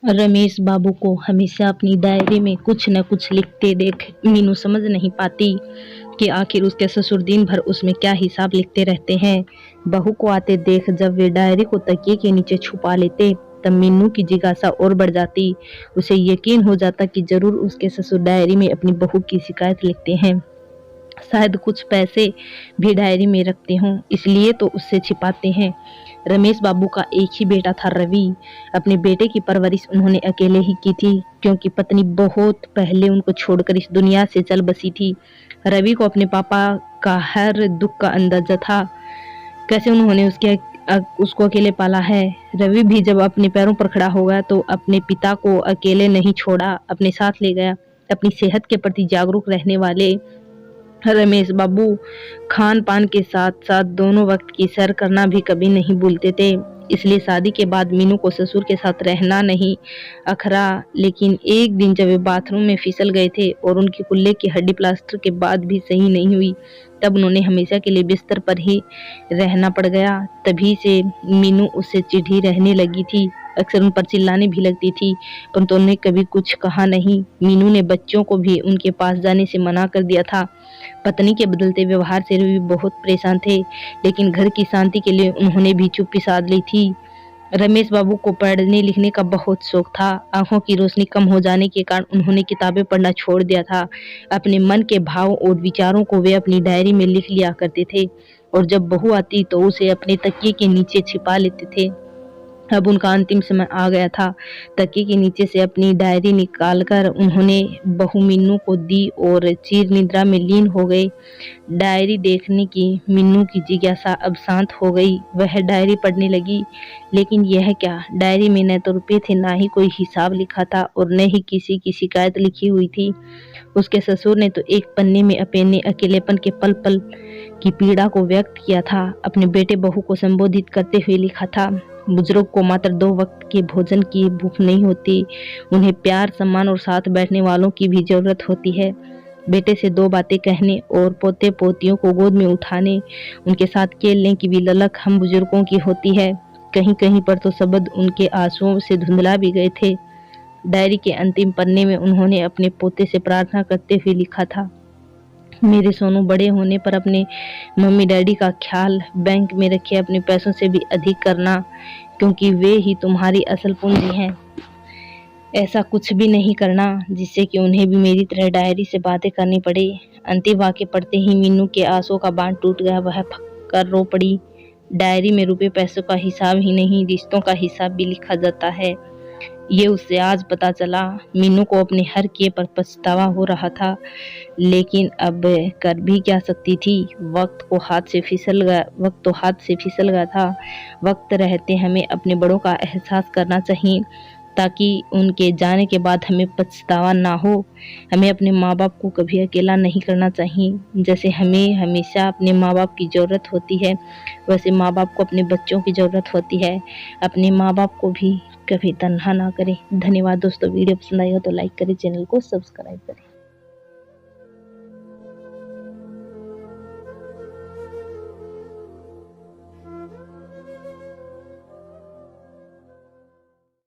रमेश बाबू को हमेशा अपनी डायरी में कुछ न कुछ लिखते देख मीनू समझ नहीं पाती कि आखिर उसके ससुर दिन भर उसमें क्या हिसाब लिखते रहते हैं। बहू को आते देख जब वे डायरी को तकिए के नीचे छुपा लेते तब मीनू की जिज्ञासा और बढ़ जाती। उसे यकीन हो जाता कि जरूर उसके ससुर डायरी में अपनी बहू की शिकायत लिखते हैं। शायद कुछ पैसे भी डायरी में रखते हों, इसलिए तो उससे छिपाते हैं। रमेश बाबू का एक ही बेटा था, रवि। अपने बेटे की परवरिश उन्होंने अकेले ही की थी, क्योंकि पत्नी बहुत पहले उनको छोड़कर इस दुनिया से चल बसी थी। रवि को अपने पापा का हर दुख का अंदाजा था, कैसे उन्होंने उसको अकेले पाला है। रवि भी जब अपने पैरों पर खड़ा हो गया तो अपने पिता को अकेले नहीं छोड़ा, अपने साथ ले गया। अपनी सेहत के प्रति जागरूक रहने वाले रमेश बाबू खान पान के साथ साथ दोनों वक्त की सैर करना भी कभी नहीं भूलते थे। इसलिए शादी के बाद मीनू को ससुर के साथ रहना नहीं अखरा। लेकिन एक दिन जब वे बाथरूम में फिसल गए थे और उनकी कुल्ले की हड्डी प्लास्टर के बाद भी सही नहीं हुई, तब उन्होंने हमेशा के लिए बिस्तर पर ही रहना पड़ गया। तभी से मीनू उससे चिढ़ी रहने लगी थी, अक्सर उन पर चिल्लाने भी लगती थी, परंतु उन्होंने कभी कुछ कहा नहीं। मीनू ने बच्चों को भी उनके पास जाने से मना कर दिया था। पत्नी के बदलते व्यवहार से रवि बहुत परेशान थे, लेकिन घर की शांति के लिए उन्होंने भी चुप्पी साध ली थी। रमेश बाबू को पढ़ने लिखने का बहुत शौक था। आंखों की रोशनी कम हो जाने के कारण उन्होंने किताबें पढ़ना छोड़ दिया था। अपने मन के भाव और विचारों को वे अपनी डायरी में लिख लिया करते थे, और जब बहू आती तो उसे अपने तकिए के नीचे छिपा लेते थे। अब उनका अंतिम समय आ गया था। तकिए के नीचे से अपनी डायरी निकालकर उन्होंने बहू मीनू को दी और चिर निद्रा में लीन हो गए। डायरी देखने की मीनू की जिज्ञासा अब शांत हो गई। वह डायरी पढ़ने लगी, लेकिन यह क्या, डायरी में न तो रुपये थे, ना ही कोई हिसाब लिखा था और न ही किसी की शिकायत लिखी हुई थी। उसके ससुर ने तो एक पन्ने में अपने अकेलेपन के पल पल की पीड़ा को व्यक्त किया था। अपने बेटे बहू को संबोधित करते हुए लिखा था, बुजुर्ग को मात्र 2 वक्त के भोजन की भूख नहीं होती, उन्हें प्यार, सम्मान और साथ बैठने वालों की भी जरूरत होती है। बेटे से 2 बातें कहने और पोते पोतियों को गोद में उठाने, उनके साथ खेलने की भी ललक हम बुजुर्गों की होती है। कहीं कहीं पर तो शब्द उनके आंसुओं से धुंधला भी गए थे। डायरी के अंतिम पन्ने में उन्होंने अपने पोते से प्रार्थना करते हुए लिखा था, मेरे सोनू, बड़े होने पर अपने मम्मी डैडी का ख्याल बैंक में रखे अपने पैसों से भी अधिक करना, क्योंकि वे ही तुम्हारी असल पूंजी हैं। ऐसा कुछ भी नहीं करना जिससे कि उन्हें भी मेरी तरह डायरी से बातें करनी पड़े। अंतिम वाक्य पढ़ते ही मीनू के आंसुओं का बांध टूट गया। वह फक कर रो पड़ी। डायरी में रुपए पैसों का हिसाब ही नहीं, रिश्तों का हिसाब भी लिखा जाता है, ये उसे आज पता चला। मीनू को अपने हर किए पर पछतावा हो रहा था, लेकिन अब कर भी क्या सकती थी। वक्त तो हाथ से फिसल गया था। वक्त रहते हमें अपने बड़ों का एहसास करना चाहिए, ताकि उनके जाने के बाद हमें पछतावा ना हो। हमें अपने माँ बाप को कभी अकेला नहीं करना चाहिए। जैसे हमें हमेशा अपने माँ बाप की ज़रूरत होती है, वैसे माँ बाप को अपने बच्चों की ज़रूरत होती है। अपने माँ बाप को भी कभी तन्हा ना करें। धन्यवाद दोस्तों। वीडियो पसंद आई हो तो लाइक करें, चैनल को सब्सक्राइब करें।